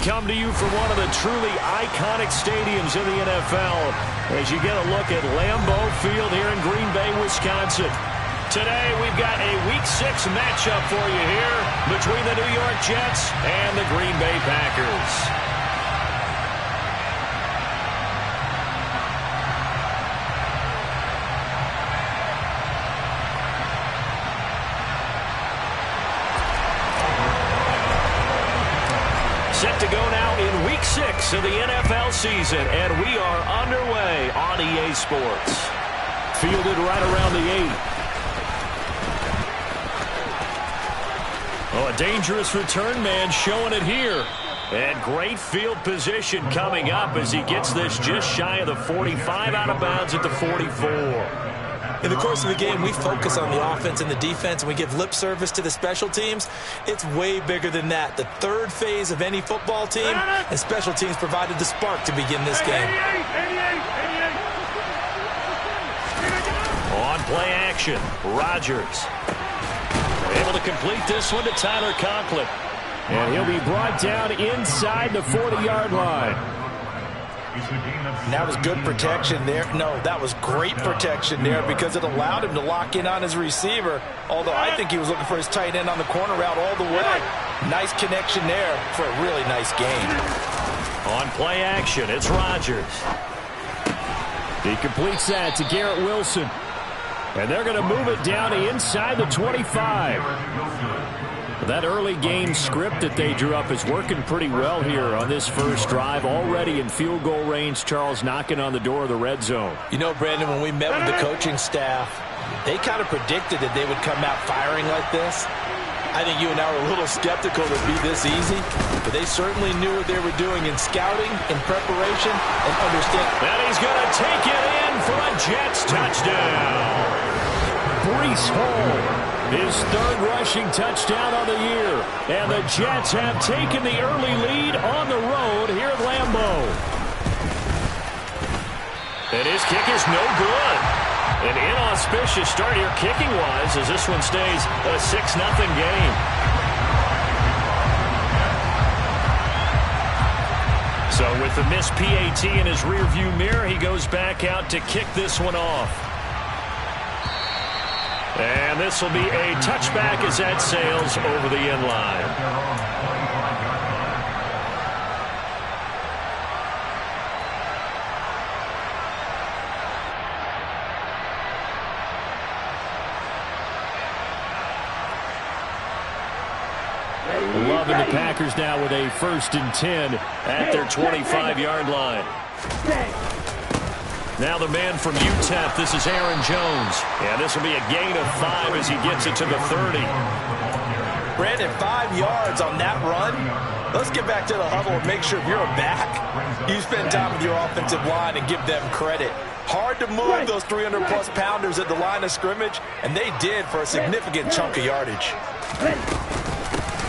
come to you from one of the truly iconic stadiums in the NFL as you get a look at Lambeau Field here in Green Bay, Wisconsin. Today we've got a Week 6 matchup for you here between the New York Jets and the Green Bay Packers. Set to go now in Week 6 of the NFL season, and we are underway on EA Sports. Fielded right around the 8. Oh, a dangerous return man showing it here. And great field position coming up as he gets this just shy of the 45, out of bounds at the 44. In the course of the game, we focus on the offense and the defense, and we give lip service to the special teams. It's way bigger than that. The third phase of any football team, and special teams provided the spark to begin this game. On play action, Rodgers. Able to complete this one to Tyler Conklin. And he'll be brought down inside the 40-yard line. And that was good protection there. No, that was great protection there because it allowed him to lock in on his receiver, although I think he was looking for his tight end on the corner route all the way. Nice connection there for a really nice game. On play action, it's Rodgers. He completes that to Garrett Wilson. And they're going to move it down to inside the 25. That early game script that they drew up is working pretty well here on this first drive. Already in field goal range, Charles knocking on the door of the red zone. You know, Brandon, when we met with the coaching staff, they kind of predicted that they would come out firing like this. I think you and I were a little skeptical that it'd be this easy, but they certainly knew what they were doing in scouting, in preparation, and understand. And he's going to take it in for a Jets touchdown. Breece Hall. His third rushing touchdown on the year. And the Jets have taken the early lead on the road here at Lambeau. And his kick is no good. An inauspicious start here kicking-wise as this one stays a 6-0 game. So with the missed PAT in his rearview mirror, he goes back out to kick this one off. And this will be a touchback as that sails over the end line. Loving the Packers now with a 1st and 10 at their 25-yard line. Now the man from UTEP, this is Aaron Jones. And this will be a gain of 5 as he gets it to the 30. Brandon, 5 yards on that run. Let's get back to the huddle and make sure if you're a back, you spend time with your offensive line and give them credit. Hard to move those 300-plus pounders at the line of scrimmage, and they did for a significant chunk of yardage.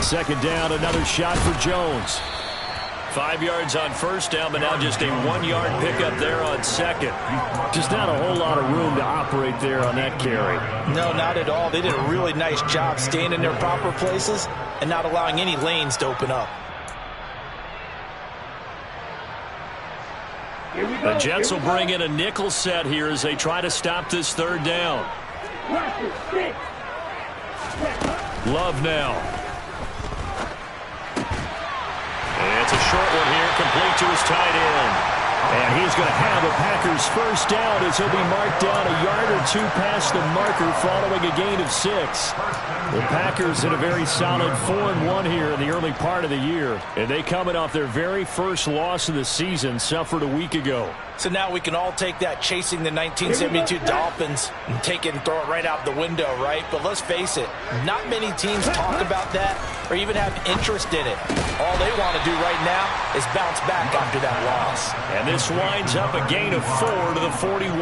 Second down, another shot for Jones. 5 yards on first down, but now just a 1-yard pickup there on second. Just not a whole lot of room to operate there on that carry. No, not at all. They did a really nice job staying in their proper places and not allowing any lanes to open up. The Jets will bring in a nickel set here as they try to stop this third down. Love now. And it's a short one here, complete to his tight end. And he's going to have the Packers first down as he'll be marked down a yard or two past the marker following a gain of 6. The Packers in a very solid 4-1 here in the early part of the year. And they coming off their very first loss of the season, suffered a week ago. So now we can all take that chasing the 1972 Dolphins and take it and throw it right out the window, right? But let's face it, not many teams talk about that or even have interest in it. All they want to do right now is bounce back after that loss. And this winds up a gain of 4 to the 41.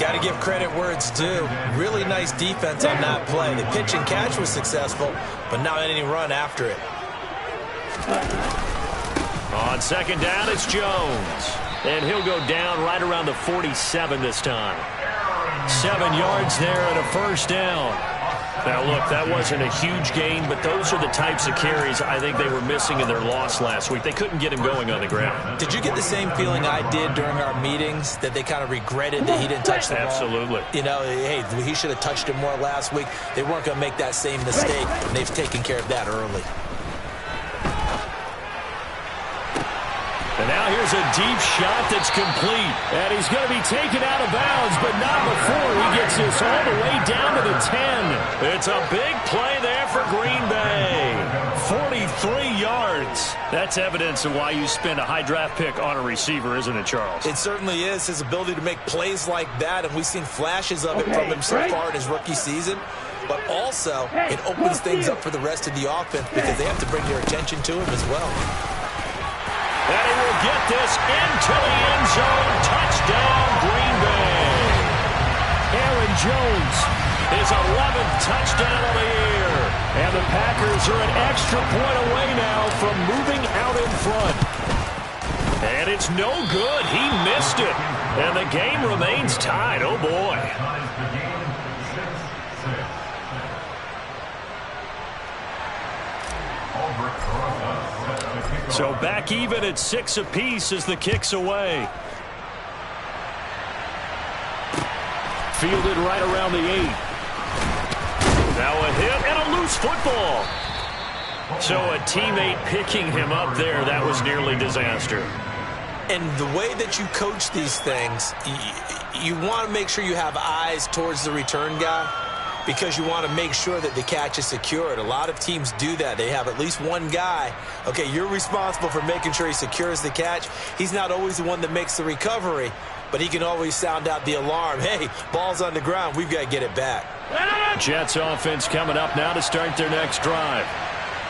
Got to give credit where it's due. Really nice defense on that play. The pitch and catch was successful, but not any run after it. On second down, it's Jones. And he'll go down right around the 47 this time. 7 yards there and a first down. Now, look, that wasn't a huge gain, but those are the types of carries I think they were missing in their loss last week. They couldn't get him going on the ground. Did you get the same feeling I did during our meetings, that they kind of regretted that he didn't touch the ball? Absolutely. You know, hey, he should have touched it more last week. They weren't going to make that same mistake, and they've taken care of that early. And now here's a deep shot that's complete. And he's going to be taken out of bounds, but not before he gets this all the way down to the 10. It's a big play there for Green Bay. 43 yards. That's evidence of why you spend a high draft pick on a receiver, isn't it, Charles? It certainly is. His ability to make plays like that, and we've seen flashes of it from him so far in his rookie season. But also, it opens things up for the rest of the offense because they have to bring their attention to him as well. And he will get this into the end zone. Touchdown, Green Bay. Aaron Jones, his 11th touchdown of the year. And the Packers are an extra point away now from moving out in front. And it's no good. He missed it. And the game remains tied. Oh, boy. So back even at 6 apiece as the kick's away. Fielded right around the 8. Now a hit and a loose football. So a teammate picking him up there, that was nearly disaster. And the way that you coach these things, you want to make sure you have eyes towards the return guy, because you want to make sure that the catch is secured. A lot of teams do that. They have at least one guy. Okay, you're responsible for making sure he secures the catch. He's not always the one that makes the recovery, but he can always sound out the alarm. Hey, ball's on the ground. We've got to get it back. Jets offense coming up now to start their next drive.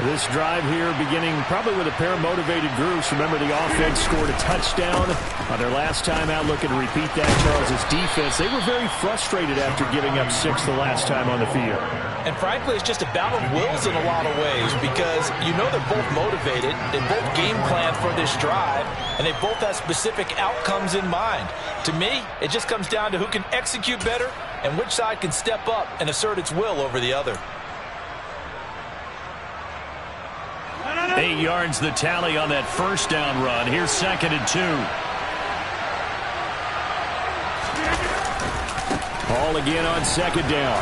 This drive here beginning probably with a pair of motivated groups. Remember, the offense scored a touchdown on their last time out. Looking to repeat that. Charles' defense, they were very frustrated after giving up 6 the last time on the field. And frankly, it's just a battle of wills in a lot of ways, because you know they're both motivated. They both game plan for this drive, and they both have specific outcomes in mind. To me, it just comes down to who can execute better and which side can step up and assert its will over the other. 8 yards the tally on that first down run. Here's 2nd and 2. Ball again on 2nd down.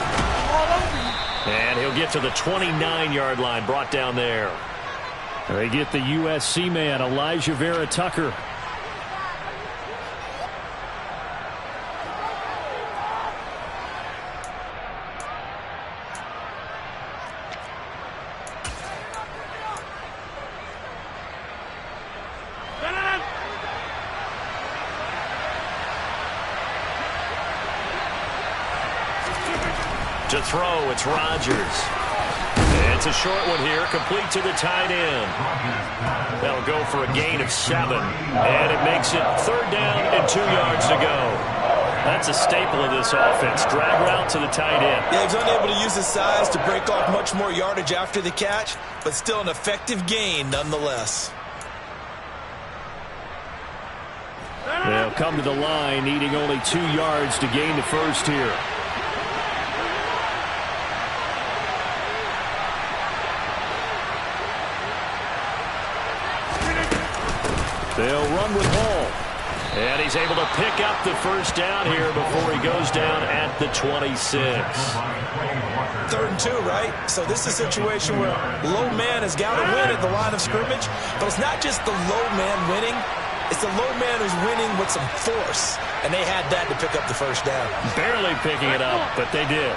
And he'll get to the 29-yard line, brought down there. They get the USC man, Elijah Vera Tucker. To throw, it's Rodgers. It's a short one here, complete to the tight end. That'll go for a gain of 7. And it makes it 3rd down and 2 yards to go. That's a staple of this offense. Drag route to the tight end. Yeah, he's unable to use his size to break off much more yardage after the catch, but still an effective gain nonetheless. They'll come to the line, needing only 2 yards to gain the first here. They'll run with Hall. And he's able to pick up the first down here before he goes down at the 26. 3rd and 2, right? So this is a situation where low man has got to win at the line of scrimmage, but it's not just the low man winning. It's the low man who's winning with some force, and they had that to pick up the first down. Barely picking it up, but they did.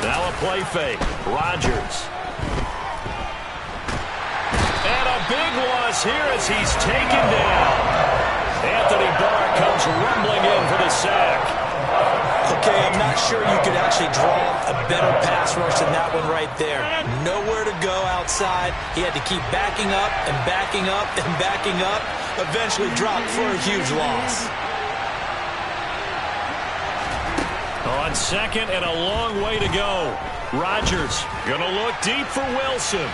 Now a play fake. Rodgers. And a big loss here as he's taken down. Anthony Barr comes rumbling in for the sack. Okay, I'm not sure you could actually draw a better pass rush than that one right there. Nowhere to go outside. He had to keep backing up and backing up and backing up. Eventually dropped for a huge loss. On 2nd and a long way to go. Rodgers going to look deep for Wilson.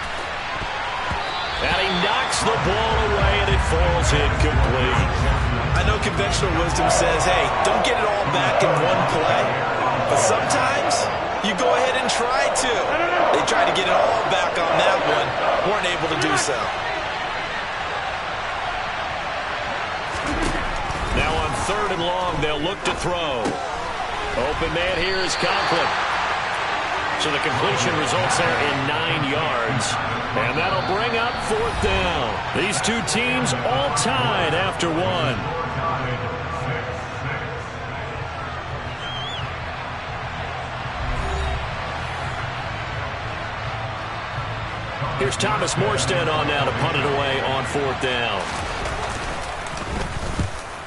And he knocks the ball away, and it falls incomplete. I know conventional wisdom says, hey, don't get it all back in one play. But sometimes you go ahead and try to. They tried to get it all back on that one. Weren't able to do so. Now on 3rd and long, they'll look to throw. Open man here is Conklin. So the completion results there in 9 yards. And that'll bring up 4th down. These two teams all tied after 1. Here's Thomas Morstead on now to punt it away on 4th down.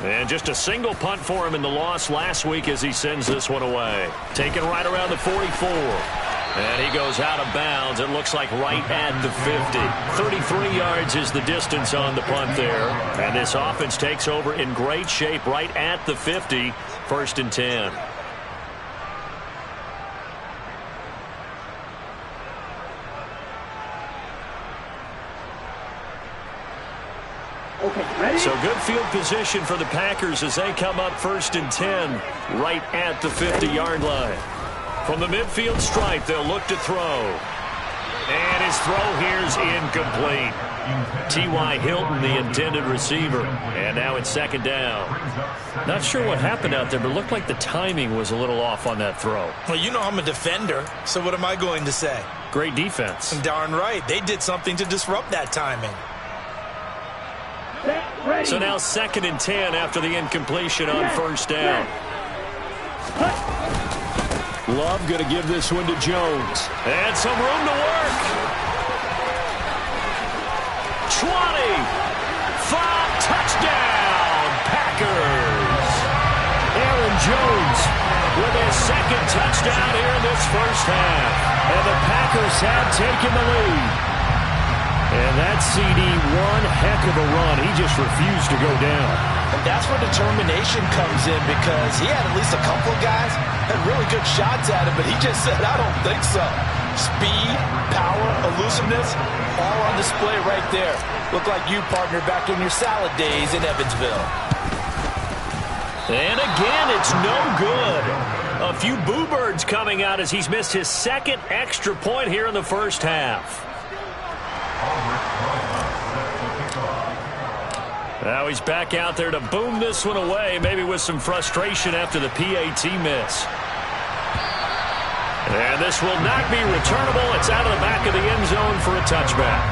And just a single punt for him in the loss last week as he sends this one away. Taken right around the 44. And he goes out of bounds. It looks like right at the 50. 33 yards is the distance on the punt there. And this offense takes over in great shape right at the 50. 1st and 10. So good field position for the Packers as they come up 1st and 10 right at the 50-yard line. From the midfield stripe, they'll look to throw. And his throw here's incomplete. T.Y. Hilton, the intended receiver. And now it's 2nd down. Not sure what happened out there, but it looked like the timing was a little off on that throw. Well, you know I'm a defender, so what am I going to say? Great defense. Darn right. They did something to disrupt that timing. So now 2nd and 10 after the incompletion on 1st down. Love going to give this one to Jones. And some room to work. 20. 5. Touchdown. Packers. Aaron Jones with his 2nd touchdown here in this 1st half. And the Packers have taken the lead. And that CD, one heck of a run. He just refused to go down. And that's where determination comes in, because he had at least a couple of guys had really good shots at him, but he just said, I don't think so. Speed, power, elusiveness, all on display right there. Look like you, partner, back in your salad days in Evansville. And again, it's no good. A few boo birds coming out as he's missed his 2nd extra point here in the 1st half. Now he's back out there to boom this one away, maybe with some frustration after the PAT miss. And this will not be returnable. It's out of the back of the end zone for a touchback.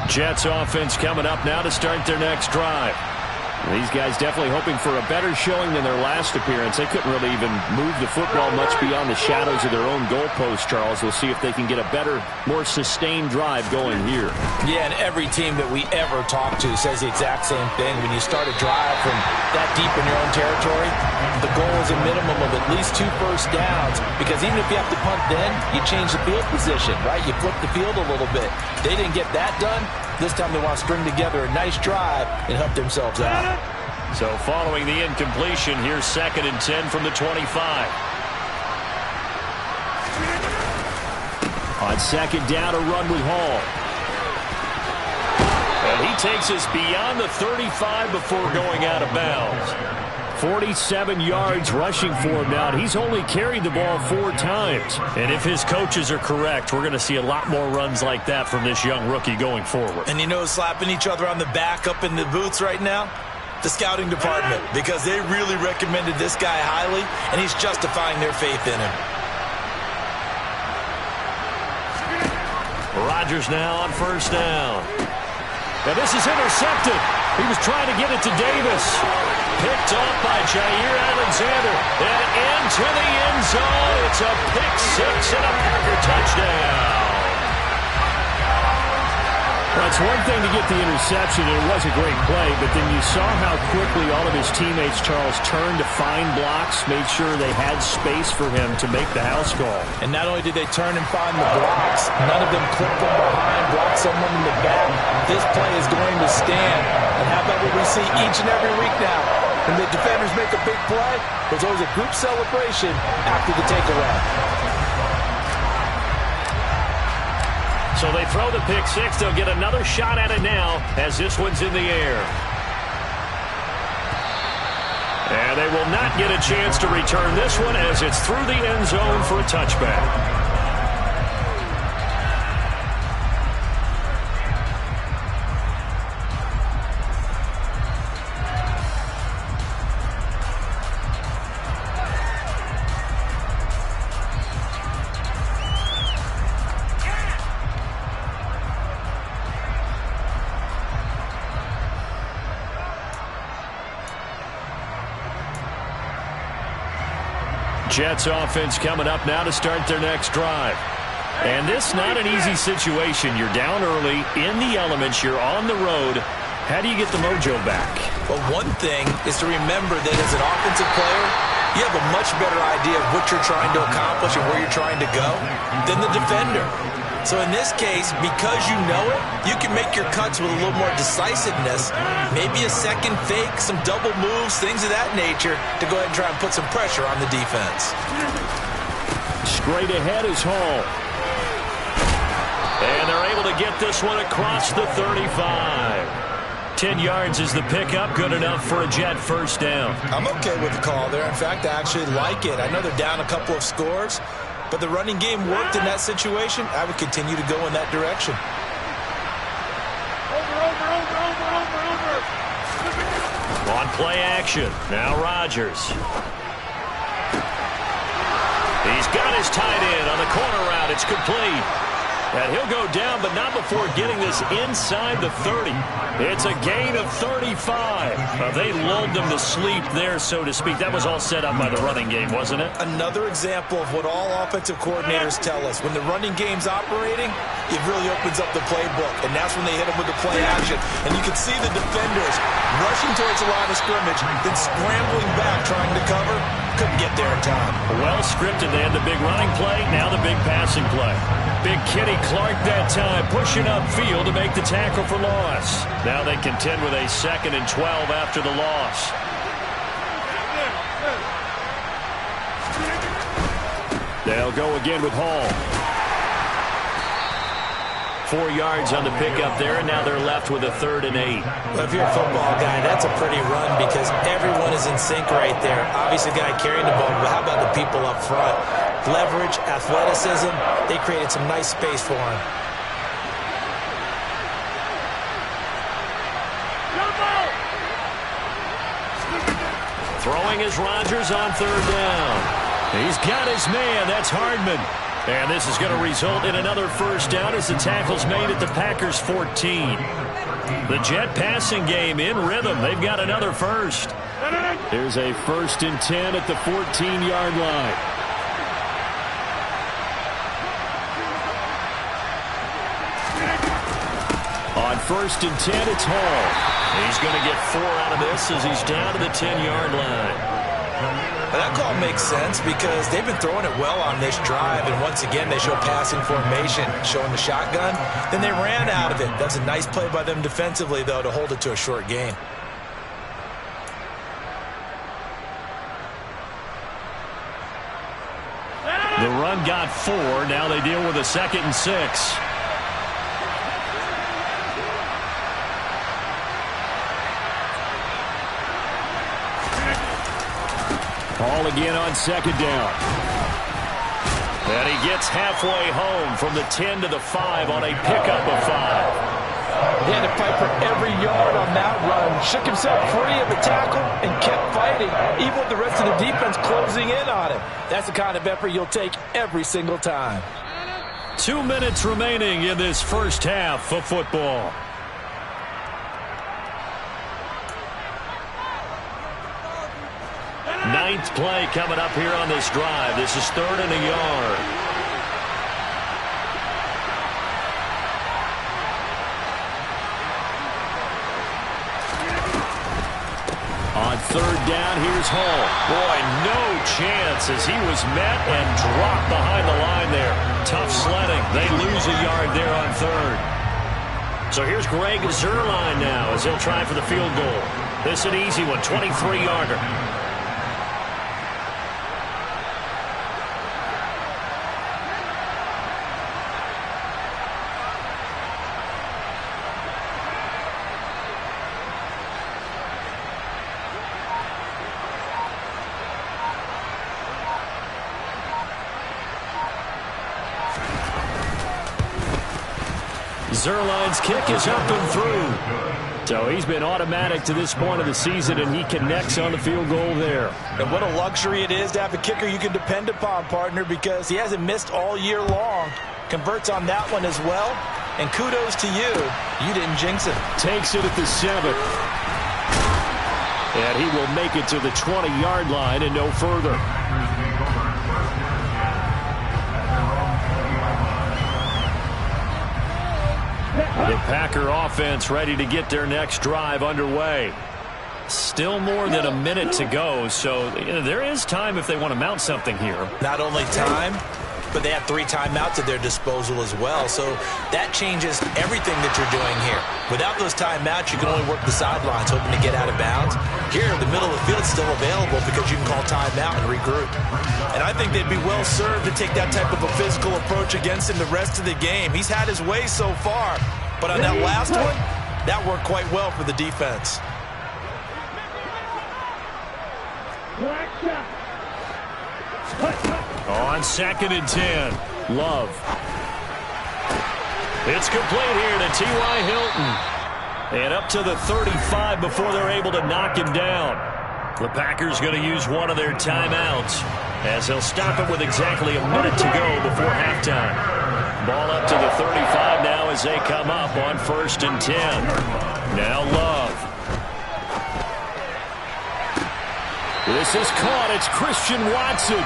Jets offense coming up now to start their next drive. These guys definitely hoping for a better showing than their last appearance. They couldn't really even move the football much beyond the shadows of their own goalpost, Charles. We'll see if they can get a better, more sustained drive going here. Yeah, and every team that we ever talk to says the exact same thing. When you start a drive from that deep in your own territory, the goal is a minimum of at least 2 first downs, because even if you have to punt then, you change the field position, right? You flip the field a little bit. They didn't get that done. This time they want to string together a nice drive and help themselves out. So following the incompletion, here's 2nd and 10 from the 25. On 2nd down, a run with Hall. And he takes us beyond the 35 before going out of bounds. 47 yards rushing for him now. He's only carried the ball 4 times. And if his coaches are correct, we're going to see a lot more runs like that from this young rookie going forward. And you know, slapping each other on the back up in the booths right now? The scouting department, because they really recommended this guy highly, and he's justifying their faith in him. Rodgers now on 1st down. Now this is intercepted. He was trying to get it to Davis. Picked off by Jair Alexander. And into the end zone. It's a pick 6 and a Packer touchdown. Well, it's one thing to get the interception, and it was a great play, but then you saw how quickly all of his teammates, Charles, turned to find blocks, made sure they had space for him to make the house call. And not only did they turn and find the blocks, none of them clipped from behind, blocked someone in the back. This play is going to stand. And how about what we see each and every week now? When the defenders make a big play, there's always a group celebration after the take-around. So they throw the pick six. They'll get another shot at it now as this one's in the air. And they will not get a chance to return this one as it's through the end zone for a touchback. Jets offense coming up now to start their next drive. And this not an easy situation. You're down early, in the elements, you're on the road. How do you get the mojo back? Well, one thing is to remember that as an offensive player, you have a much better idea of what you're trying to accomplish and where you're trying to go than the defender. So in this case, because you know it, you can make your cuts with a little more decisiveness, maybe a second fake, some double moves, things of that nature to go ahead and try and put some pressure on the defense. Straight ahead is Hall. And they're able to get this one across the 35. 10 yards is the pickup, good enough for a Jet first down. I'm okay with the call there. In fact, I actually like it. I know they're down a couple of scores, but the running game worked in that situation. I would continue to go in that direction. On play action, now Rodgers. He's got his tight end on the corner route. It's complete. And he'll go down, but not before getting this inside the 30. It's a gain of 35. They lulled them to sleep there, so to speak. That was all set up by the running game, wasn't it? Another example of what all offensive coordinators tell us. When the running game's operating, it really opens up the playbook. And that's when they hit them with the play action. And you can see the defenders rushing towards the line of scrimmage, then scrambling back, trying to cover. Couldn't get there in time. Well scripted. They had the big running play, now the big passing play. Big Kenny Clark that time, pushing upfield to make the tackle for loss. Now they contend with a 2nd and 12 after the loss. They'll go again with Hall. 4 yards on the pickup there, and now they're left with a 3rd and 8. Well, if you're a football guy, that's a pretty run because everyone is in sync right there. Obviously, the guy carrying the ball, but how about the people up front? Leverage, athleticism, they created some nice space for him. Throwing is Rodgers on 3rd down. He's got his man. That's Hardman. And this is going to result in another first down as the tackle's made at the Packers' 14. The Jet passing game in rhythm. They've got another first. Here's a 1st and 10 at the 14-yard line. On 1st and 10, it's Hall. He's going to get 4 out of this as he's down to the 10-yard line. Now that call makes sense because they've been throwing it well on this drive, and once again they show passing formation, showing the shotgun. Then they ran out of it. That's a nice play by them defensively, though, to hold it to a short gain. The run got 4. Now they deal with a 2nd and 6. Ball again on 2nd down. And he gets halfway home from the 10 to the 5 on a pickup of 5. He had to fight for every yard on that run. Shook himself free of the tackle and kept fighting, even with the rest of the defense closing in on him. That's the kind of effort you'll take every single time. 2 minutes remaining in this first half of football. Ninth play coming up here on this drive. This is 3rd and a yard. On 3rd down, here's Hall. Boy, no chance as he was met and dropped behind the line there. Tough sledding. They lose a yard there on 3rd. So here's Greg Zuerlein now as he'll try for the field goal. This is an easy one, 23-yarder. Zuerlein's kick is up and through. So he's been automatic to this point of the season, and he connects on the field goal there. And what a luxury it is to have a kicker you can depend upon, partner, because he hasn't missed all year long. Converts on that one as well. And kudos to you. You didn't jinx it. Takes it at the 7. And he will make it to the 20-yard line and no further. The Packer offense ready to get their next drive underway. Still more than a minute to go, so there is time if they want to mount something here. Not only time, but they have 3 timeouts at their disposal as well. So that changes everything that you're doing here. Without those timeouts, you can only work the sidelines, hoping to get out of bounds. Here, the middle of the field is still available because you can call timeout and regroup. And I think they'd be well served to take that type of a physical approach against him the rest of the game. He's had his way so far, but on that last one, that worked quite well for the defense. On 2nd and 10, Love. It's complete here to T.Y. Hilton. And up to the 35 before they're able to knock him down. The Packers going to use one of their timeouts as they'll stop it with exactly a minute to go before halftime. Ball up to the 35 now as they come up on 1st and 10. Now Love. This is caught. It's Christian Watson.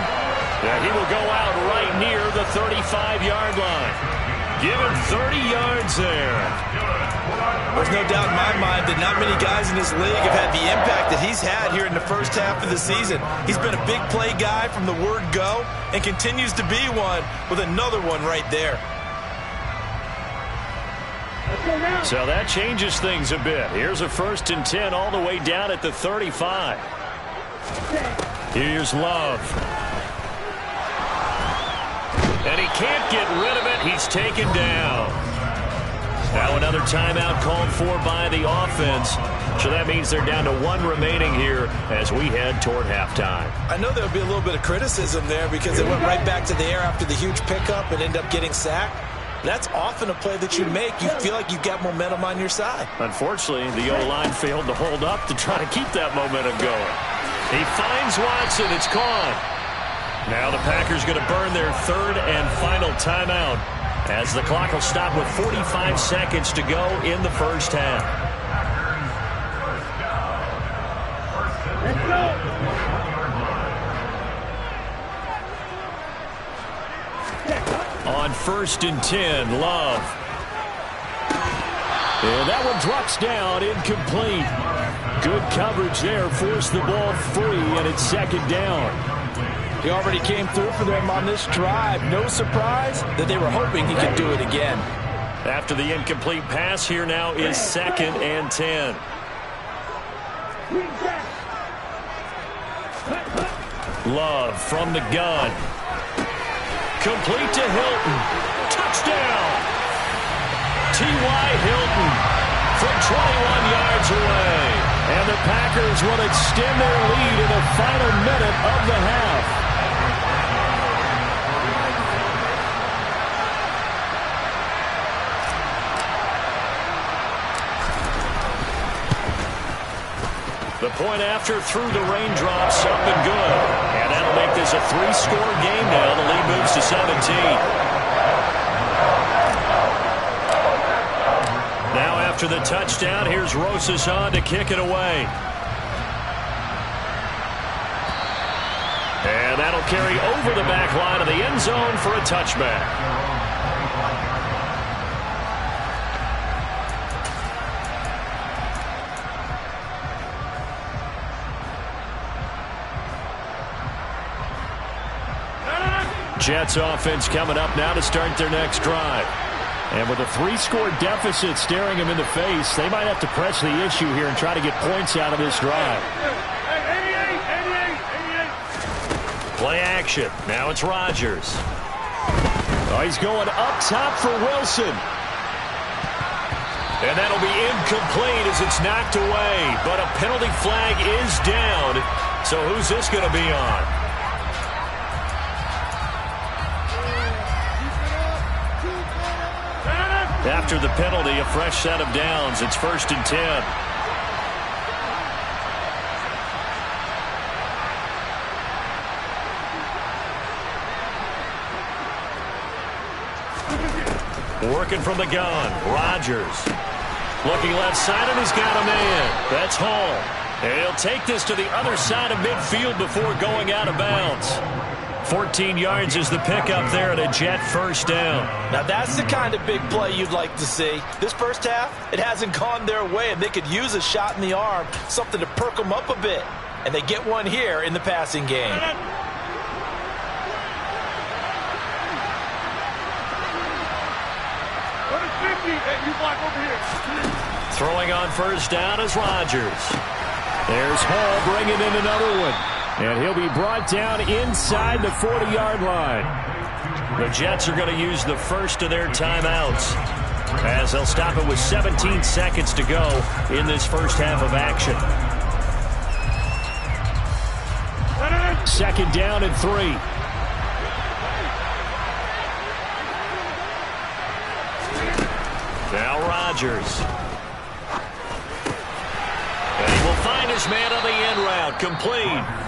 Yeah, he will go out right near the 35-yard line. Give him 30 yards there. There's no doubt in my mind that not many guys in this league have had the impact that he's had here in the first half of the season. He's been a big play guy from the word go and continues to be one with another one right there. So that changes things a bit. Here's a 1st and 10 all the way down at the 35. Here's Love. And he can't get rid of it. He's taken down. Now another timeout called for by the offense. So that means they're down to 1 remaining here as we head toward halftime. I know there'll be a little bit of criticism there because they went right back to the air after the huge pickup and end up getting sacked. That's often a play that you make. You feel like you've got momentum on your side. Unfortunately, the O-line failed to hold up to try to keep that momentum going. He finds Watson. It's gone. Now the Packers going to burn their 3rd and final timeout as the clock will stop with 45 seconds to go in the first half. Let's go. On 1st and 10, Love. And that one drops down, incomplete. Good coverage there, forced the ball free, and it's 2nd down. He already came through for them on this drive. No surprise that they were hoping he could do it again. After the incomplete pass, here now is 2nd and 10. Love from the gun. Complete to Hilton. Touchdown! T.Y. Hilton from 21 yards away. And the Packers will extend their lead in the final minute of the half. The point after through the raindrops, up and good. And that'll make this a 3-score game now. The lead moves to 17. Now after the touchdown, here's Rosas on to kick it away. And that'll carry over the back line of the end zone for a touchback. Jets offense coming up now to start their next drive. And with a 3-score deficit staring them in the face, they might have to press the issue here and try to get points out of this drive. Play action. Now it's Rodgers. Oh, he's going up top for Wilson. And that'll be incomplete as it's knocked away. But a penalty flag is down. So who's this going to be on? After the penalty, a fresh set of downs. It's 1st and 10. Working from the gun, Rodgers. Looking left side, and he's got a man. That's Hall. And he'll take this to the other side of midfield before going out of bounds. 14 yards is the pickup there at a Jet first down. Now that's the kind of big play you'd like to see. This first half, it hasn't gone their way, and they could use a shot in the arm, something to perk them up a bit. And they get one here in the passing game. Throwing on first down is Rodgers. There's Hall bringing in another one. And he'll be brought down inside the 40-yard line. The Jets are going to use the first of their timeouts, as they'll stop it with 17 seconds to go in this first half of action. 2nd down and 3. Now Rodgers. And he will find his man on the end route, complete.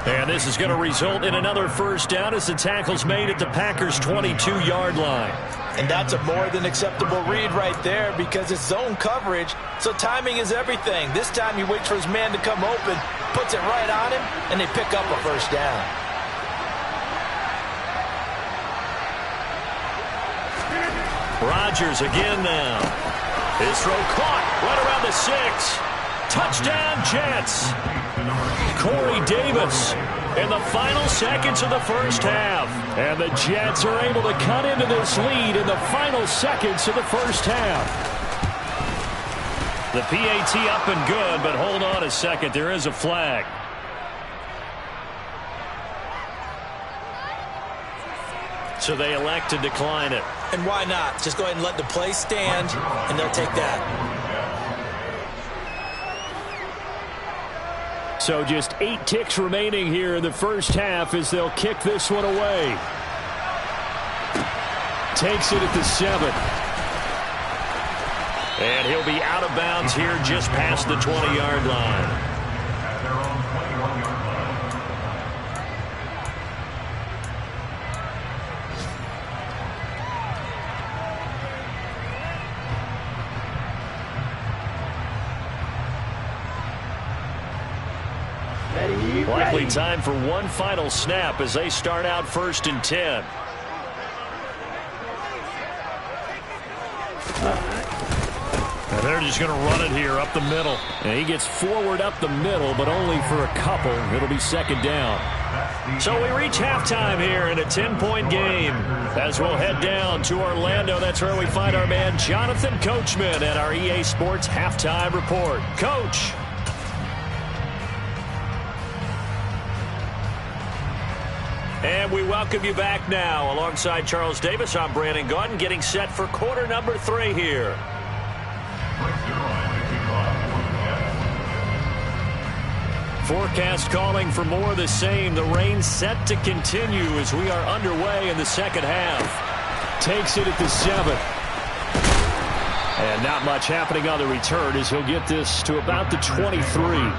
And this is going to result in another first down as the tackle's made at the Packers' 22-yard line. And that's a more than acceptable read right there because it's zone coverage, so timing is everything. This time he waits for his man to come open, puts it right on him, and they pick up a first down. Rodgers again now. His throw caught right around the 6. Touchdown, Jets. Corey Davis in the final seconds of the first half. And the Jets are able to cut into this lead in the final seconds of the first half. The PAT up and good, but hold on a second. There is a flag. So they elect to decline it. And why not? Just go ahead and let the play stand, and they'll take that. So just 8 ticks remaining here in the first half as they'll kick this one away. Takes it at the 7. And he'll be out of bounds here just past the 20-yard line. Likely time for one final snap as they start out 1st and 10. And they're just going to run it here up the middle. And he gets forward up the middle, but only for a couple. It'll be 2nd down. So we reach halftime here in a 10-point game. As we'll head down to Orlando, that's where we find our man Jonathan Coachman at our EA Sports Halftime Report. Coach. And we welcome you back now. Alongside Charles Davis, I'm Brandon Gaudin, getting set for quarter number 3 here. Forecast calling for more of the same. The rain set to continue as we are underway in the second half. Takes it at the 7. And not much happening on the return as he'll get this to about the 23.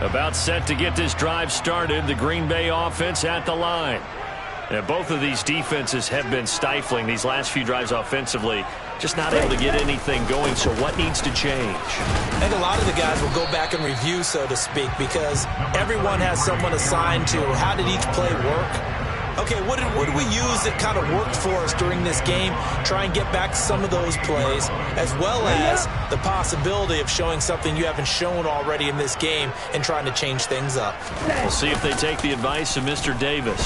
About set to get this drive started. The Green Bay offense at the line. And both of these defenses have been stifling these last few drives offensively. Just not able to get anything going, so what needs to change? I think a lot of the guys will go back and review, so to speak, because everyone has someone assigned to how did each play work. Okay, what did we use that kind of worked for us during this game? Try and get back to some of those plays, as well as the possibility of showing something you haven't shown already in this game and trying to change things up. We'll see if they take the advice of Mr. Davis.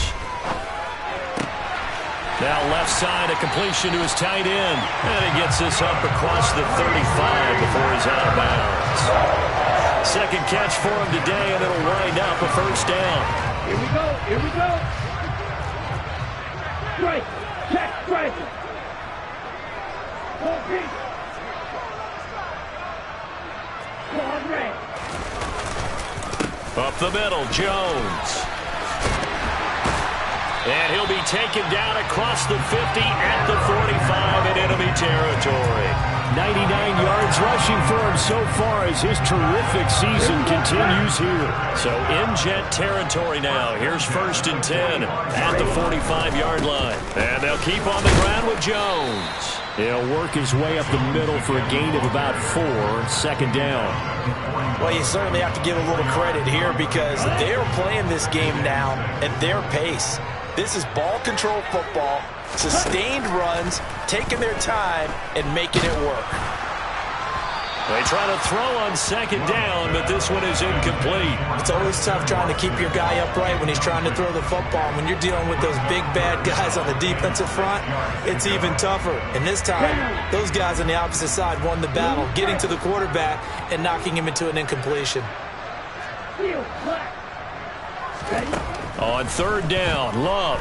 Now left side, a completion to his tight end. And he gets this up across the 35 before he's out of bounds. Second catch for him today, and it'll wind up a first down. Here we go, here we go. Strike, check, strike. Up the middle, Jones. And he'll be taken down across the 50 at the 45 in enemy territory. 99 yards rushing for him so far as his terrific season continues here. So in Jet territory now. Here's 1st and 10 at the 45-yard line. And they'll keep on the ground with Jones. He'll work his way up the middle for a gain of about 4, 2nd down. Well, you certainly have to give a little credit here because they're playing this game now at their pace. This is ball control football, sustained runs, taking their time, and making it work. They try to throw on 2nd down, but this one is incomplete. It's always tough trying to keep your guy upright when he's trying to throw the football. When you're dealing with those big, bad guys on the defensive front, it's even tougher. And this time, those guys on the opposite side won the battle, getting to the quarterback and knocking him into an incompletion. On 3rd down, Love.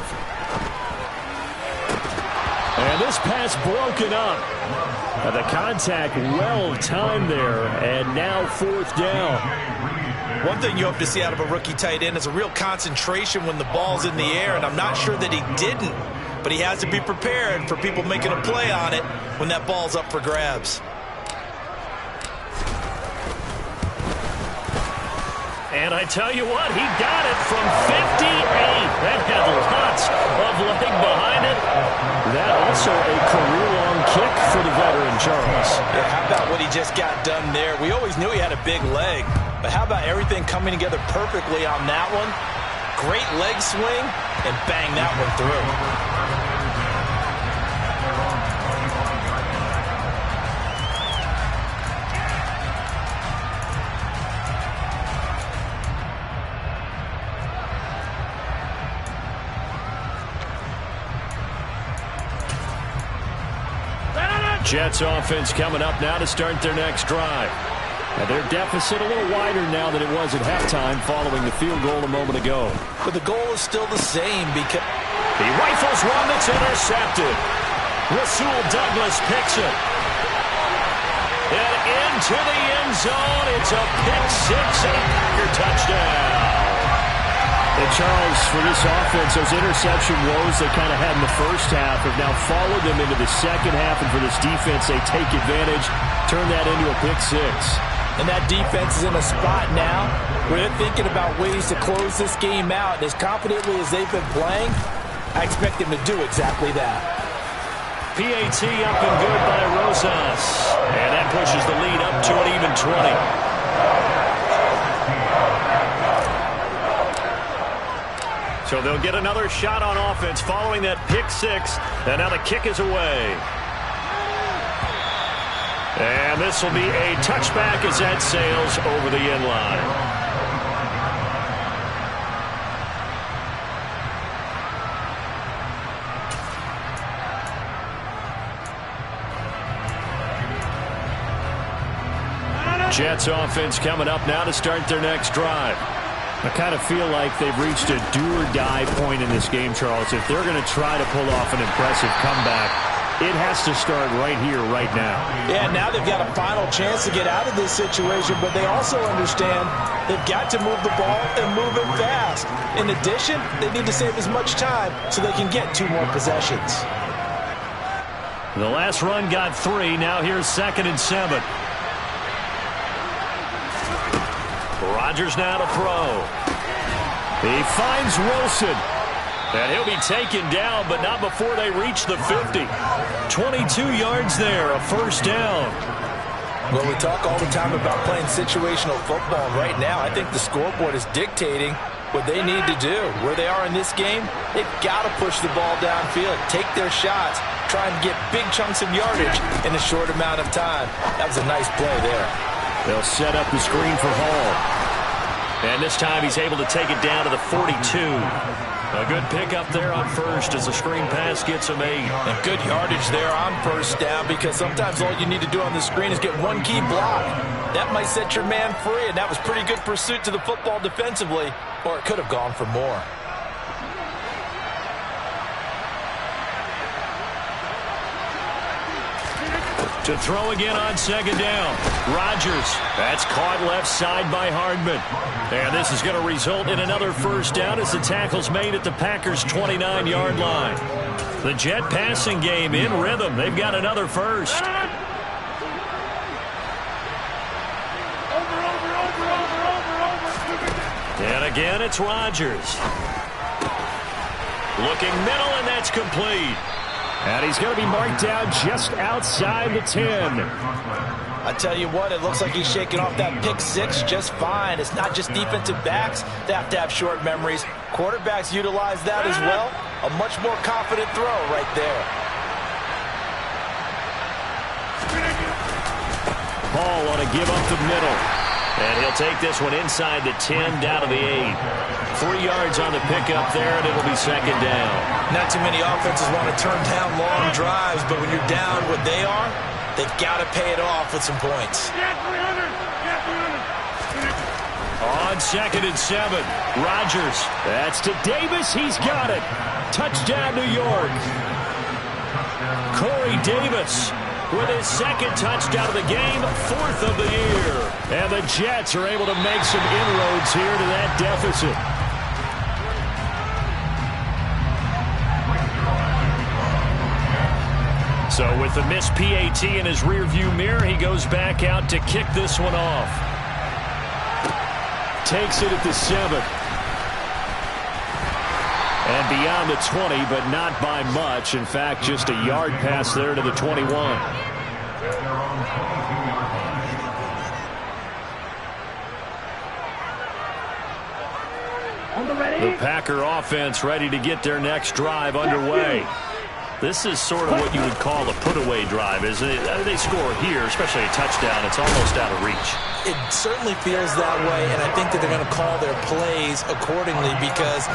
And this pass broken up. The contact well-timed there, and now 4th down. One thing you hope to see out of a rookie tight end is a real concentration when the ball's in the air, and I'm not sure that he didn't, but he has to be prepared for people making a play on it when that ball's up for grabs. And I tell you what, he got it from 58. That had lots of leg behind it. That also a career-long kick for the veteran, Charles. Yeah, how about what he just got done there? We always knew he had a big leg, but how about everything coming together perfectly on that one? Great leg swing, and bang that one through. Jets offense coming up now to start their next drive. Now their deficit a little wider now than it was at halftime following the field goal a moment ago. But the goal is still the same because he rifles one that's intercepted. Rasul Douglas picks it. And into the end zone. It's a pick 6 and a Packer touchdown. And Charles, for this offense, those interception woes they kind of had in the first half have now followed them into the second half. And for this defense, they take advantage, turn that into a pick 6. And that defense is in a spot now where they're thinking about ways to close this game out. And as confidently as they've been playing, I expect them to do exactly that. PAT up and good by Rosas. And that pushes the lead up to an even 20. So they'll get another shot on offense following that pick 6. And now the kick is away. And this will be a touchback as that sails over the end line. Jets offense coming up now to start their next drive. I kind of feel like they've reached a do-or-die point in this game, Charles. If they're going to try to pull off an impressive comeback, it has to start right here, right now. Yeah, now they've got a final chance to get out of this situation, but they also understand they've got to move the ball and move it fast. In addition, they need to save as much time so they can get 2 more possessions. The last run got 3. Now here's 2nd and 7. Rodgers now to throw. He finds Wilson. And he'll be taken down, but not before they reach the 50. 22 yards there, a 1st down. Well, we talk all the time about playing situational football. Right now, I think the scoreboard is dictating what they need to do. Where they are in this game, they've got to push the ball downfield, take their shots, try and get big chunks of yardage in a short amount of time. That was a nice play there. They'll set up the screen for Hall. And this time he's able to take it down to the 42. A good pickup there on first as the screen pass gets him 8. And good yardage there on 1st down because sometimes all you need to do on the screen is get one key block. That might set your man free, and that was pretty good pursuit to the football defensively, or it could have gone for more. To throw again on second down. Rodgers. That's caught left side by Hardman. And this is going to result in another first down as the tackle's made at the Packers' 29-yard line. The Jet passing game in rhythm. They've got another first. And again, it's Rodgers. Looking middle, and that's complete. And he's going to be marked down just outside the 10. I tell you what, it looks like he's shaking off that pick six just fine. It's not just defensive backs that have to have short memories. Quarterbacks utilize that as well. A much more confident throw right there. Hall on a give up the middle. And he'll take this one inside the 10 down to the 8. 3 yards on the pickup there, and it'll be second down. Not too many offenses want to turn down long drives, but when you're down what they are, they've got to pay it off with some points. On 2nd and 7, Rodgers. That's to Davis. He's got it. Touchdown, New York. Corey Davis with his second touchdown of the game, 4th of the year. And the Jets are able to make some inroads here to that deficit. So with the missed PAT in his rearview mirror, he goes back out to kick this one off. Takes it at the 7. And beyond the 20, but not by much. In fact, just a yard pass there to the 21. The Packer offense ready to get their next drive underway. This is sort of what you would call a put-away drive, isn't it? They score here, especially a touchdown. It's almost out of reach. It certainly feels that way, and I think that they're going to call their plays accordingly because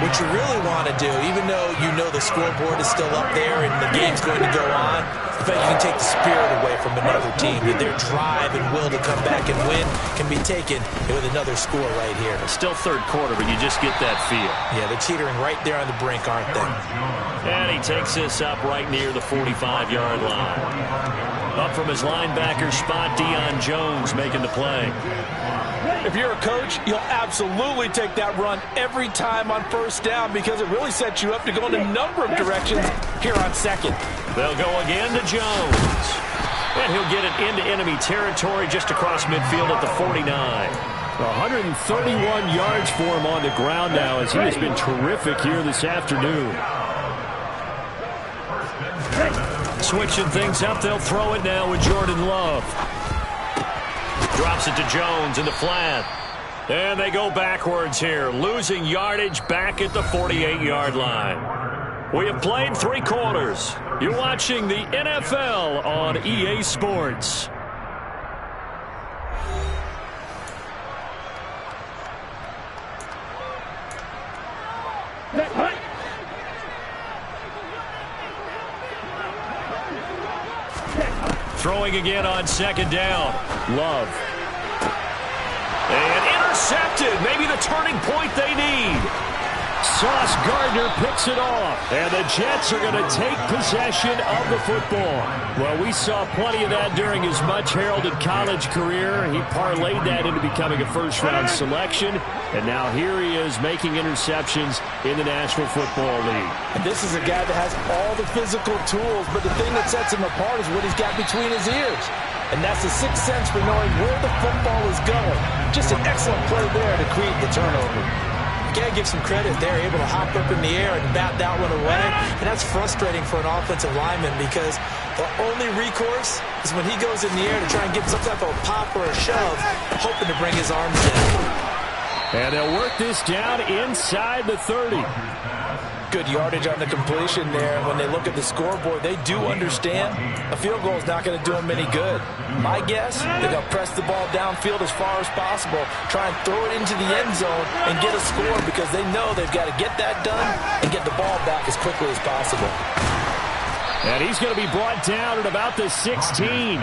what you really want to do, even though you know the scoreboard is still up there and the game's going to go on, in fact, you can take the spirit away from another team. That their drive and will to come back and win can be taken with another score right here. Still third quarter, but you just get that feel. Yeah, they're teetering right there on the brink, aren't they? And he takes this up right near the 45-yard line. Up from his linebacker spot, Deion Jones making the play. If you're a coach, you'll absolutely take that run every time on first down because it really sets you up to go in a number of directions here on second. They'll go again to Jones. And he'll get it into enemy territory just across midfield at the 49. 131 yards for him on the ground now as he has been terrific here this afternoon. Switching things up, they'll throw it now with Jordan Love. Drops it to Jones in the flat. And they go backwards here, losing yardage back at the 48-yard line. We have played 3 quarters. You're watching the NFL on EA Sports. Throwing again on second down. Love. And intercepted. Maybe the turning point they need. Sauce Gardner picks it off. And the Jets are going to take possession of the football. Well, we saw plenty of that during his much-heralded college career. He parlayed that into becoming a first-round selection. And now here he is making interceptions in the National Football League. And this is a guy that has all the physical tools, but the thing that sets him apart is what he's got between his ears. And that's the sixth sense for knowing where the football is going. Just an excellent play there to create the turnover. You got to give some credit. They're able to hop up in the air and bat that one away. And that's frustrating for an offensive lineman because the only recourse is when he goes in the air to try and get some type of pop or a shove, hoping to bring his arms in. And they'll work this down inside the 30. Good yardage on the completion there. When they look at the scoreboard, they do understand a field goal is not going to do them any good. My guess, they're going to press the ball downfield as far as possible, try and throw it into the end zone and get a score because they know they've got to get that done and get the ball back as quickly as possible. And he's going to be brought down at about the 16.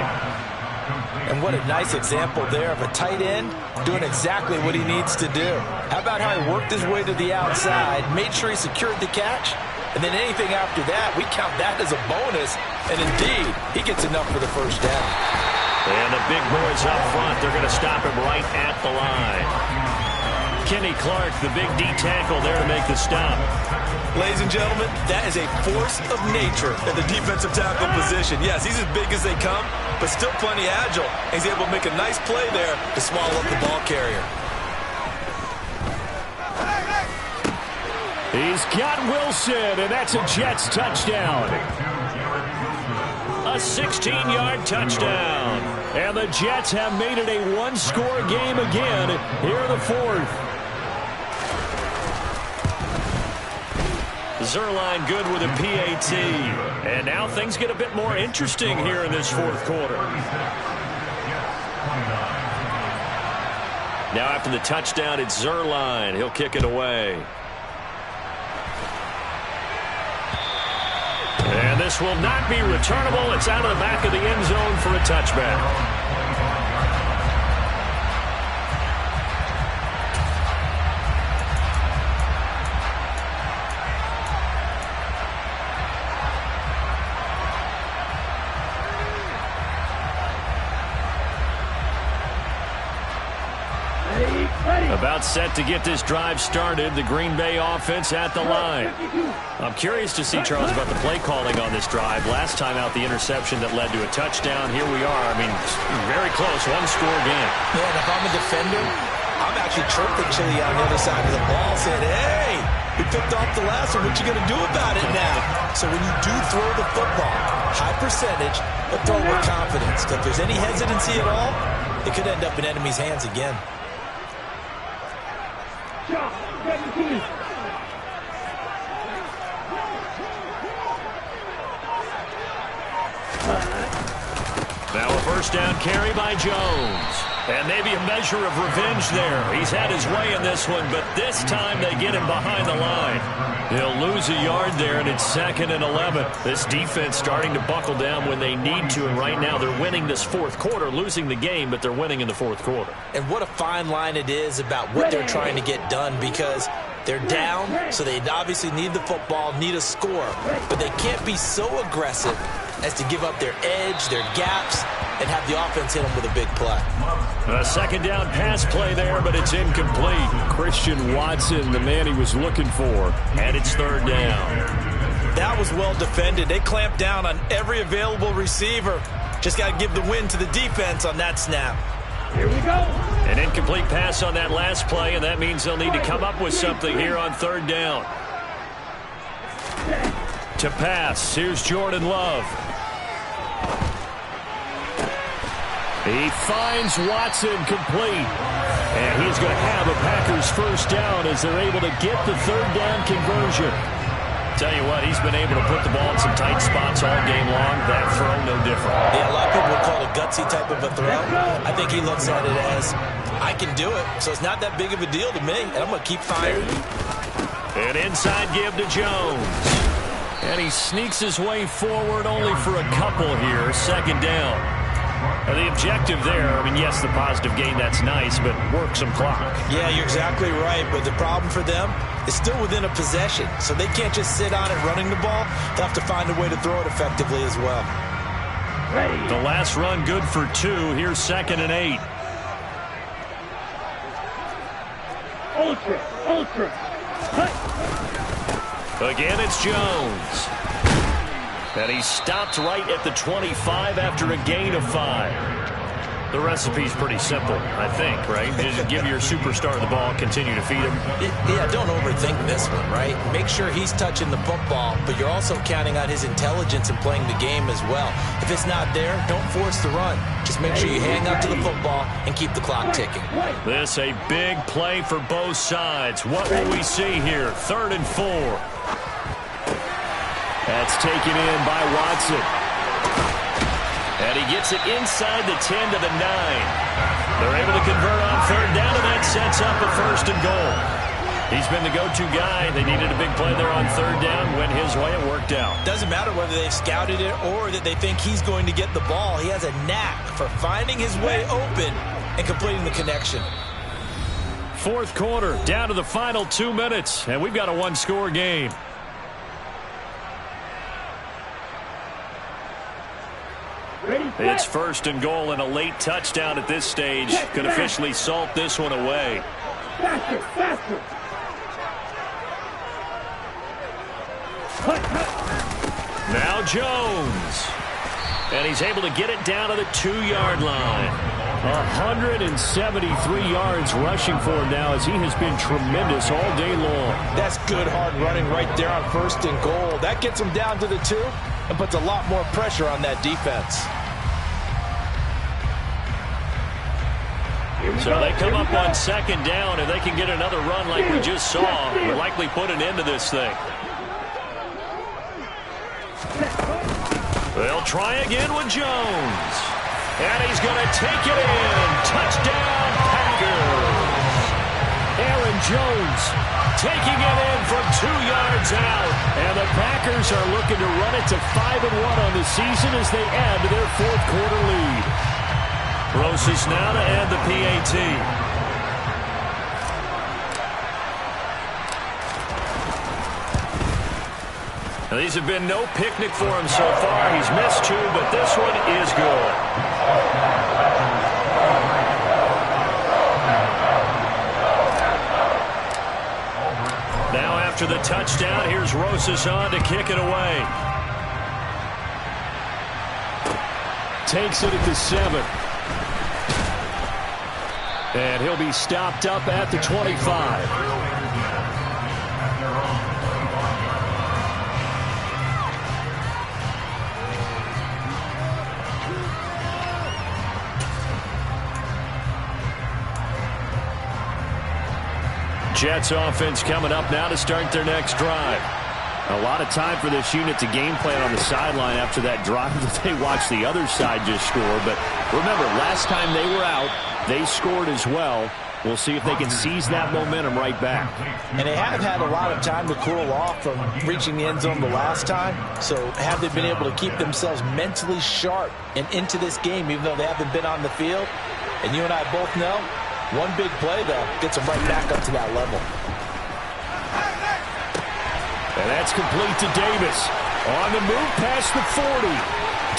And what a nice example there of a tight end doing exactly what he needs to do. How about how he worked his way to the outside, made sure he secured the catch, And then anything after that, we count that as a bonus. And indeed, he gets enough for the first down. And the big boys up front, they're going to stop him right at the line. Kenny Clark, the big D tackle there to make the stop. Ladies and gentlemen, that is a force of nature at the defensive tackle position. Yes, he's as big as they come, but still plenty agile. He's able to make a nice play there to swallow up the ball carrier. He's got Wilson, and that's a Jets touchdown. A 16-yard touchdown. And the Jets have made it a one-score game again here in the fourth. Zerline good with a PAT. And now things get a bit more interesting here in this fourth quarter. Now after the touchdown, it's Zerline. He'll kick it away. And this will not be returnable. It's out of the back of the end zone for a touchback. About set to get this drive started. The Green Bay offense at the line. I'm curious to see, Charles, about the play calling on this drive. Last time out, the interception that led to a touchdown. Here we are. I mean, very close. One-score game. Yeah, and if I'm a defender, I'm actually chirping Chili on the other side of the ball, saying, hey, we picked off the last one. What you going to do about it now? So when you do throw the football, high percentage, but throw with confidence. If there's any hesitancy at all, it could end up in enemy's hands again. Now a first down carry by Jones. And maybe a measure of revenge there. He's had his way in this one, but this time they get him behind the line. He'll lose a yard there, and it's 2nd and 11. This defense starting to buckle down when they need to, and right now they're winning this fourth quarter, losing the game, but they're winning in the fourth quarter. And what a fine line it is about what they're trying to get done, because they're down, so they obviously need the football, need a score, but they can't be so aggressive as to give up their edge, their gaps, and have the offense hit them with a big play. A second down pass play there, but it's incomplete. Christian Watson, the man he was looking for, and it's 3rd down. That was well defended. They clamped down on every available receiver. Just got to give the win to the defense on that snap. Here we go. An incomplete pass on that last play, and that means they'll need to come up with something here on 3rd down. To pass, here's Jordan Love. He finds Watson complete. And he's going to have a Packers first down as they're able to get the 3rd down conversion. Tell you what, he's been able to put the ball in some tight spots all game long. That throw, no different. Yeah, a lot of people would call it a gutsy type of a throw. I think he looks at it as, I can do it, so it's not that big of a deal to me, and I'm going to keep firing. An inside give to Jones. And he sneaks his way forward only for a couple here. 2nd down. The objective there, I mean, yes, the positive gain, that's nice, but work some clock. Yeah, you're exactly right, but the problem for them is still within a possession, so they can't just sit on it running the ball. They'll have to find a way to throw it effectively as well. The last run good for 2. Here's 2nd and 8. Ultra. Again, it's Jones. And he's stopped right at the 25 after a gain of 5. The recipe's pretty simple, I think, right? Just give your superstar the ball, continue to feed him. Yeah, don't overthink this one, right? Make sure he's touching the football, but you're also counting on his intelligence in playing the game as well. If it's not there, don't force the run. Just make sure you hang up to the football and keep the clock ticking. This a big play for both sides. What will we see here? 3rd and 4. That's taken in by Watson. And he gets it inside the 10 to the 9. They're able to convert on 3rd down, and that sets up a 1st and goal. He's been the go-to guy. They needed a big play there on 3rd down. Went his way, it worked out. Doesn't matter whether they've scouted it or that they think he's going to get the ball. He has a knack for finding his way open and completing the connection. Fourth quarter, down to the final 2 minutes, and we've got a one-score game. It's first and goal, and a late touchdown at this stage could officially salt this one away. Faster, faster. Now Jones. And he's able to get it down to the 2-yard line. 173 yards rushing for him now, as he has been tremendous all day long. That's good hard running right there on first and goal. That gets him down to the 2 and puts a lot more pressure on that defense. So they come up on second down, and they can get another run like we just saw. Will likely put an end to this thing. They'll try again with Jones. And he's going to take it in. Touchdown, Packers. Aaron Jones taking it in from 2 yards out. And the Packers are looking to run it to 5-1 on the season as they add to their fourth-quarter lead. Rosas now to end the PAT. Now, these have been no picnic for him so far. He's missed 2, but this one is good. Now after the touchdown, here's Rosas on to kick it away. Takes it at the 7. And he'll be stopped up at the 25. Jets offense coming up now to start their next drive. A lot of time for this unit to game plan on the sideline after that drive that they watched the other side just score. But remember, last time they were out, they scored as well. We'll see if they can seize that momentum right back. And they have had a lot of time to cool off from reaching the end zone the last time. So have they been able to keep themselves mentally sharp and into this game, even though they haven't been on the field? And you and I both know, one big play, though, gets them right back up to that level. And that's complete to Davis. On the move past the 40.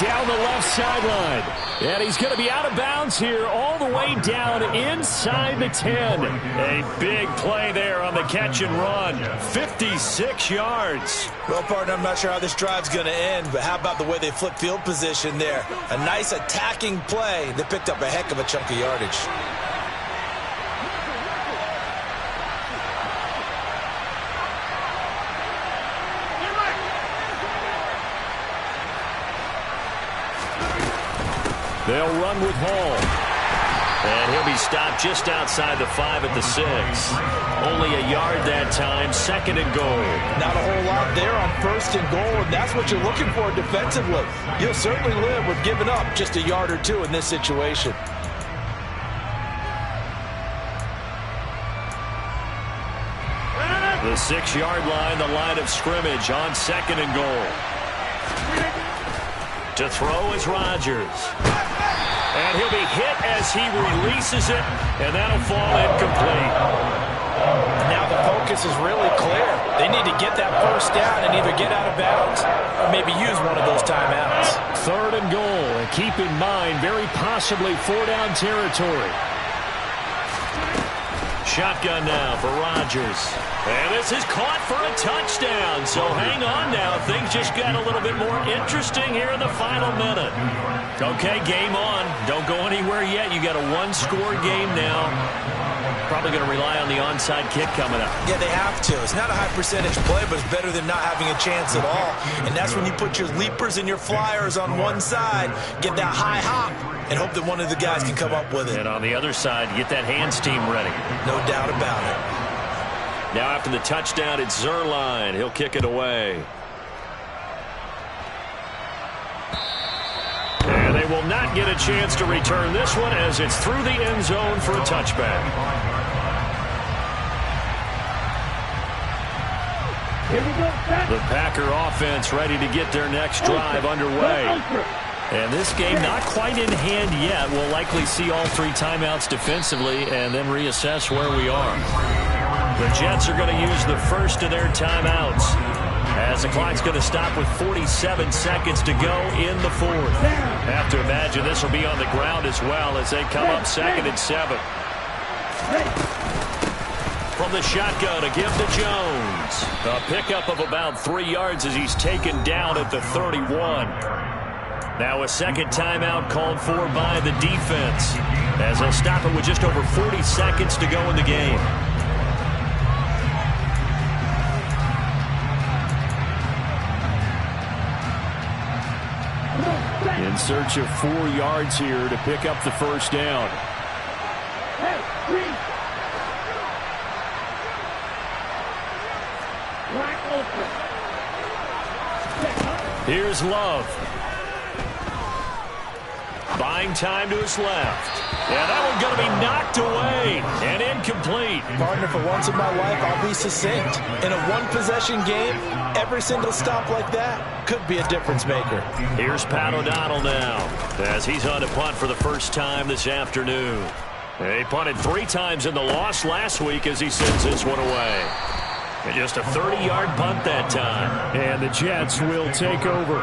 Down the left sideline. And he's going to be out of bounds here all the way down inside the 10. A big play there on the catch and run. 56 yards. Well, partner, I'm not sure how this drive's going to end, but how about the way they flip field position there? A nice attacking play that picked up a heck of a chunk of yardage. They'll run with Hall. And he'll be stopped just outside the 5 at the 6. Only a yard that time, second and goal. Not a whole lot there on first and goal, and that's what you're looking for defensively. You'll certainly live with giving up just a yard or 2 in this situation. The 6-yard line, the line of scrimmage on second and goal. To throw is Rodgers. And he'll be hit as he releases it, and that'll fall incomplete. Now the focus is really clear. They need to get that first down and either get out of bounds or maybe use one of those timeouts. Third and goal, and keep in mind, very possibly 4-down territory. Shotgun now for Rodgers. And this is caught for a touchdown. So hang on now. Things just got a little bit more interesting here in the final minute. Okay, game on. Don't go anywhere yet. You got a one-score game now. Probably going to rely on the onside kick coming up. Yeah, they have to. It's not a high-percentage play, but it's better than not having a chance at all. And that's when you put your leapers and your flyers on one side, get that high hop, and hope that one of the guys can come up with it. And on the other side, get that hands team ready. No doubt about it. Now after the touchdown, it's Zerline. He'll kick it away. And they will not get a chance to return this one as it's through the end zone for a touchback. Here we go. The Packer offense ready to get their next drive underway. And this game not quite in hand yet. We'll likely see all 3 timeouts defensively and then reassess where we are. The Jets are going to use the first of their timeouts. As the clock's going to stop with 47 seconds to go in the fourth. Have to imagine this will be on the ground as well as they come up 2nd and 7. From the shotgun, a give to Jones. A pickup of about 3 yards as he's taken down at the 31. Now a second timeout called for by the defense, as they'll stop it with just over 40 seconds to go in the game. In search of 4 yards here to pick up the first down. Here's Love. Buying time to his left. Yeah, that one's going to be knocked away and incomplete. Partner, for once in my life, I'll be succinct. In a one-possession game, every single stop like that could be a difference maker. Here's Pat O'Donnell now as he's on to punt for the first time this afternoon. He punted 3 times in the loss last week as he sends this one away. And just a 30-yard punt that time. And the Jets will take over.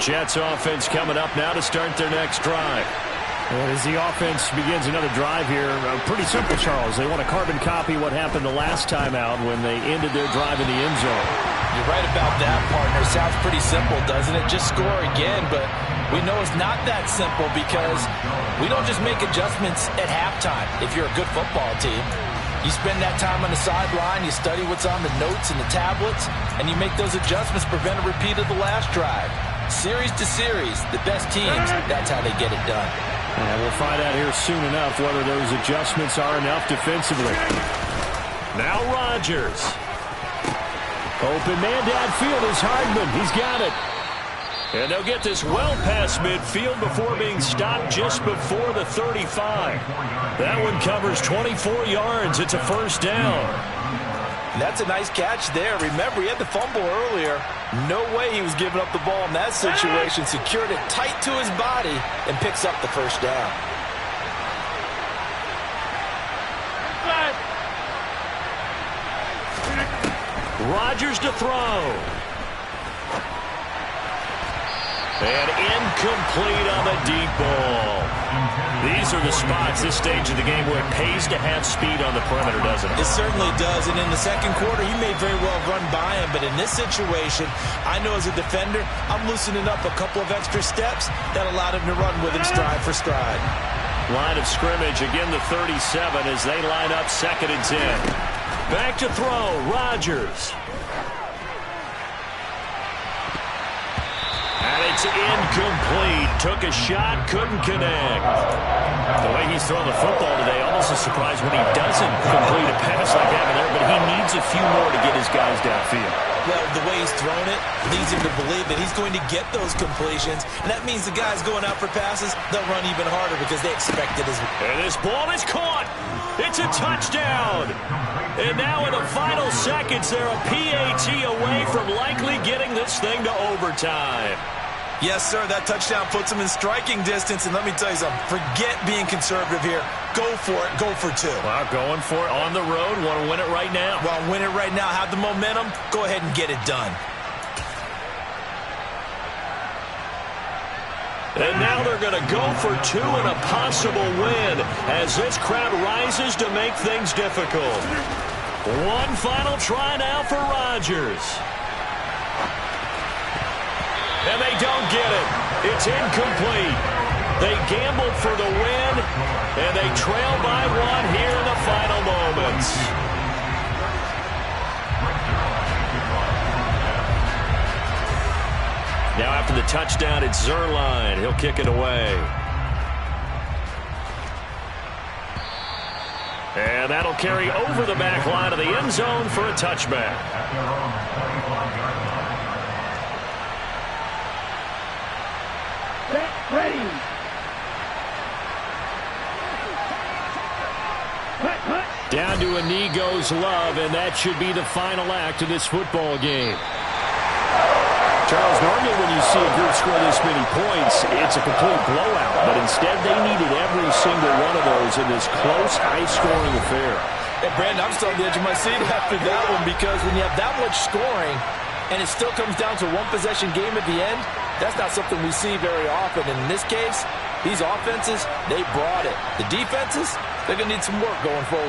Jets offense coming up now to start their next drive. And as the offense begins another drive here, pretty simple, Charles. They want to carbon copy what happened the last time out when they ended their drive in the end zone. You're right about that, partner. Sounds pretty simple, doesn't it? Just score again, but we know it's not that simple because we don't just make adjustments at halftime if you're a good football team. You spend that time on the sideline, you study what's on the notes and the tablets, and you make those adjustments, prevent a repeat of the last drive. Series to series, the best teams, that's how they get it done. And we'll find out here soon enough whether those adjustments are enough defensively. Now Rodgers. Open man downfield is Hardman. He's got it. And they'll get this well past midfield before being stopped just before the 35. That one covers 24 yards. It's a first down. That's a nice catch there. Remember, he had the fumble earlier. No way he was giving up the ball in that situation. Secured it tight to his body and picks up the first down. Rodgers to throw. And incomplete on the deep ball. These are the spots, this stage of the game, where it pays to have speed on the perimeter, doesn't it? It certainly does, and in the second quarter, he may very well run by him, but in this situation, I know as a defender, I'm loosening up a couple of extra steps that allowed him to run with him stride for stride. Line of scrimmage, again the 37 as they line up 2nd and 10. Back to throw, Rodgers. And it's incomplete. Took a shot, couldn't connect. The way he's throwing the football today, almost a surprise when he doesn't complete a pass like that in there, but he needs a few more to get his guys downfield. Well, the way he's thrown it leads him to believe that he's going to get those completions, and that means the guys going out for passes, they'll run even harder because they expect it as well. And this ball is caught. It's a touchdown. And now in the final seconds, they're a PAT away from likely getting this thing to overtime. Yes, sir, that touchdown puts him in striking distance, and let me tell you something, forget being conservative here. Go for it, go for 2. Well, going for it on the road, want to win it right now. Well, win it right now, have the momentum, go ahead and get it done. And now they're going to go for 2 and a possible win as this crowd rises to make things difficult. One final try now for Rodgers. And they don't get it. It's incomplete. They gambled for the win, and they trail by 1 here in the final moments. Now after the touchdown, it's Zuerlein. He'll kick it away. And that'll carry over the back line of the end zone for a touchback. Ready. Down to a knee goes Love, and that should be the final act of this football game. Charles, normally when you see a group score this many points, it's a complete blowout. But instead, they needed every single one of those in this close, high-scoring affair. And Brandon, I'm still on the edge of my seat after that one, because when you have that much scoring and it still comes down to a one-possession game at the end, that's not something we see very often. And in this case, these offenses, they brought it. The defenses, they're going to need some work going forward.